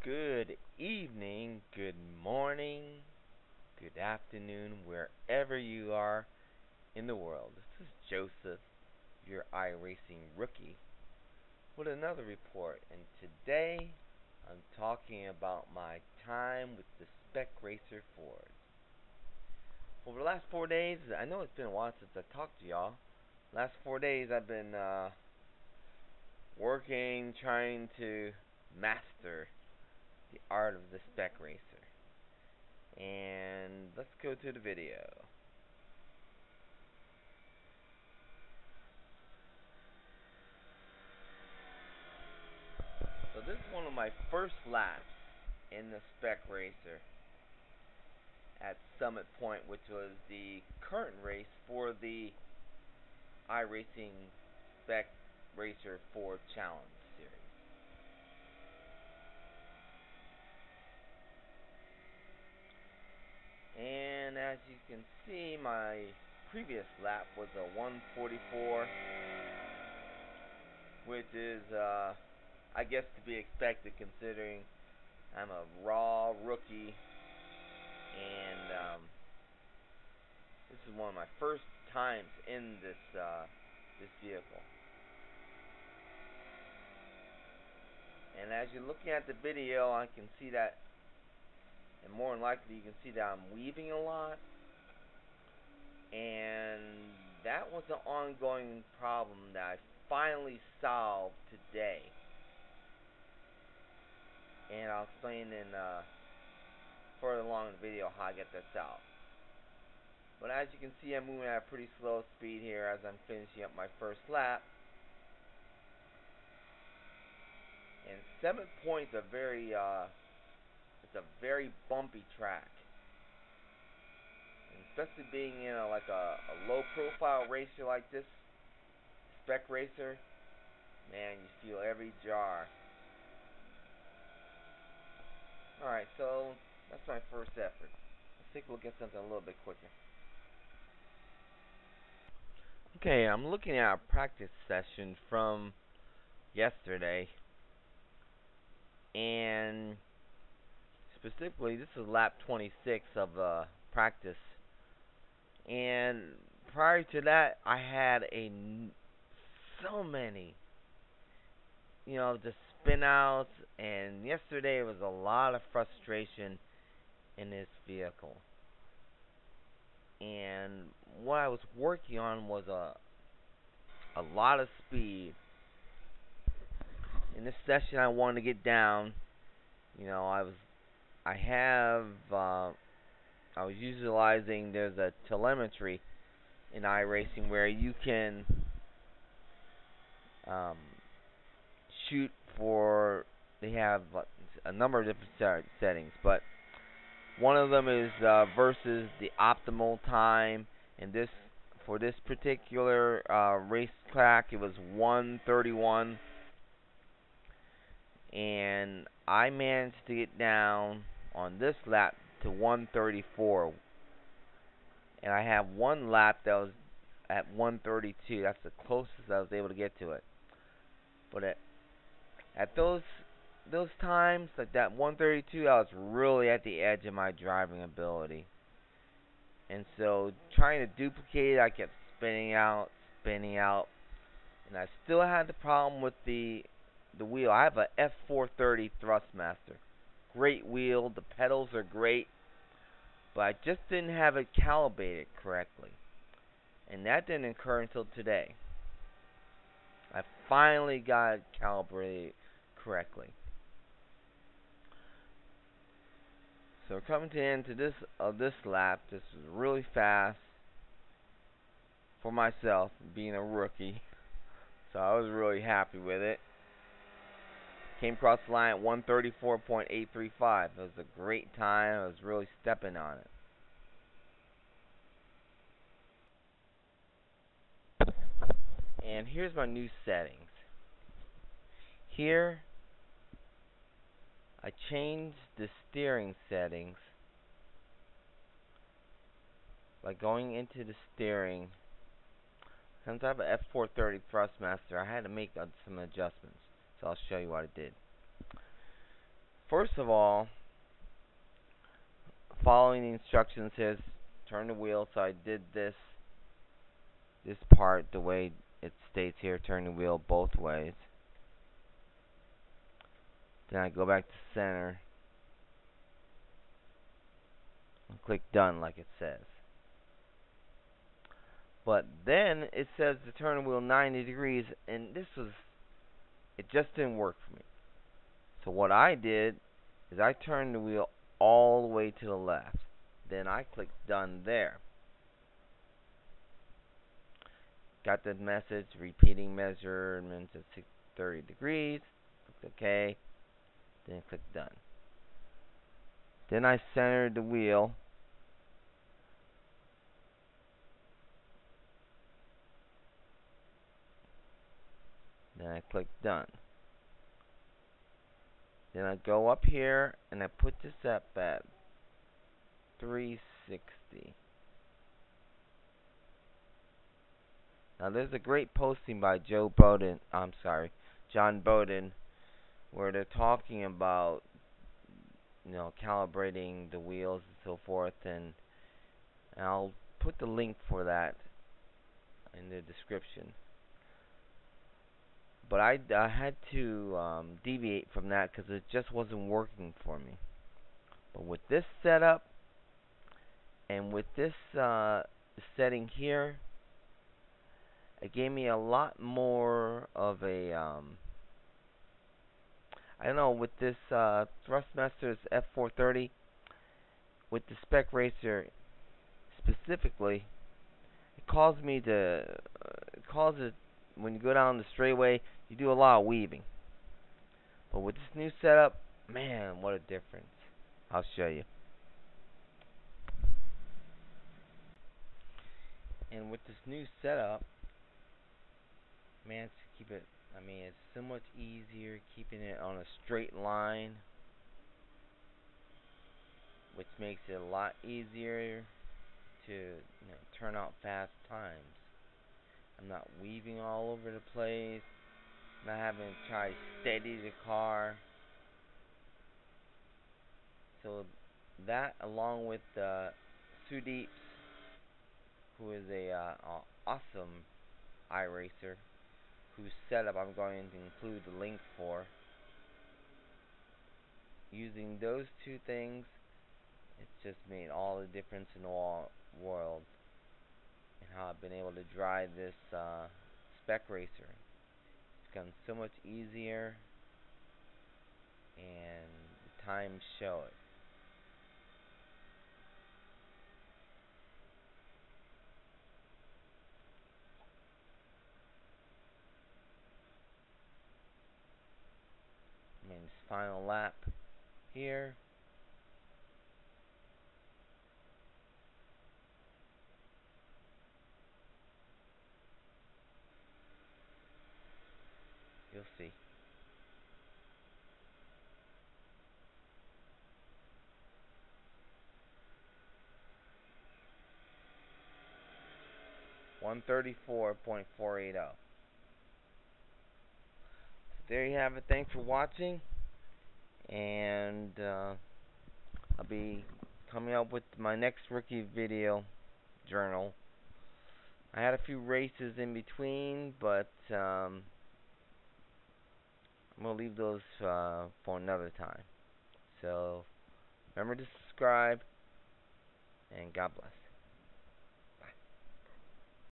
Good evening, good morning, good afternoon, wherever you are in the world. This is Joseph, your iRacing rookie, with another report. And today I'm talking about my time with the Spec Racer Ford. Over the last 4 days, I know it's been a while since I talked to y'all. Last 4 days I've been working, trying to master the art of the Spec Racer. And let's go to the video. So this is one of my first laps in the Spec Racer at Summit Pointe, which was the current race for the Iracing Spec Racer Ford Challenge Series. And as you can see, my previous lap was a 144, which is, I guess, to be expected considering I'm a raw rookie, and this is one of my first times in this vehicle. And as you're looking at the video, I can see that, and more than likely you can see that I'm weaving a lot, and that was an ongoing problem that I finally solved today. And I'll explain in further along in the video how I get that solved. But as you can see, I'm moving at a pretty slow speed here as I'm finishing up my first lap. And Summit Pointe is a very bumpy track, and especially being in a low profile racer like this, Spec Racer, man, you feel every jar. Alright, so that's my first effort. Let's take a look at something a little bit quicker. Okay, I'm looking at a practice session from yesterday, and specifically this is lap 26 of practice. And prior to that, I had so many, just spin outs, and yesterday was a lot of frustration in this vehicle. And what I was working on was a lot of speed. In this session, I wanted to get down. I was utilizing, there's a telemetry in iRacing where you can shoot for, they have a number of different settings, but one of them is versus the optimal time. And this, for this particular race track, it was 1:31, and I managed to get down on this lap to 1:34, and I have one lap that was at 1:32. That's the closest I was able to get to it. But at those times, like that 1:32, I was really at the edge of my driving ability. And so trying to duplicate it, I kept spinning out, and I still had the problem with the wheel. I have a F430 Thrustmaster. Great wheel, the pedals are great, but I just didn't have it calibrated correctly. And that didn't occur until today. I finally got it calibrated correctly. So we're coming to the end of this lap. This was really fast for myself, being a rookie. So I was really happy with it. Came across the line at 1:34.835. It was a great time. I was really stepping on it. And here's my new settings. Here, I changed the steering settings by going into the steering. Since I have a F430 Thrustmaster, I had to make some adjustments. So I'll show you what I did. first of all, following the instructions says turn the wheel. So I did this part the way it states here, turn the wheel both ways. Then I go back to center and click done like it says. But then it says to turn the wheel 90 degrees, and it just didn't work for me. So what I did is I turned the wheel all the way to the left. Then I clicked done there. Got the message, repeating measurements at 630 degrees. Click OK. Then click done. Then I centered the wheel. Then I click done. Then I go up here and I put this up at 360. Now there's a great posting by John Bowden, where they're talking about, calibrating the wheels and so forth, and I'll put the link for that in the description. But I had to deviate from that because it just wasn't working for me. But with this setup and with this setting here, it gave me a lot more of a I don't know, with this Thrustmaster's F430, with the Spec Racer specifically, it causes when you go down the straightaway, you do a lot of weaving. But with this new setup, man, what a difference. I'll show you. And with this new setup, man, it's so much easier keeping it on a straight line, which makes it a lot easier to turn out fast times. I'm not weaving all over the place, not having to try to steady the car. So that, along with Sudeep, who is a awesome Iracer, whose setup I'm going to include the link for. Using those two things, it's just made all the difference in the world, and how I've been able to drive this Spec Racer. It's gotten so much easier, and the times show it. I mean, this final lap here. You'll see. $134.480. So there you have it. Thanks for watching, and I'll be coming up with my next rookie video journal. I had a few races in between, but I'm going to leave those for another time. So remember to subscribe, and God bless.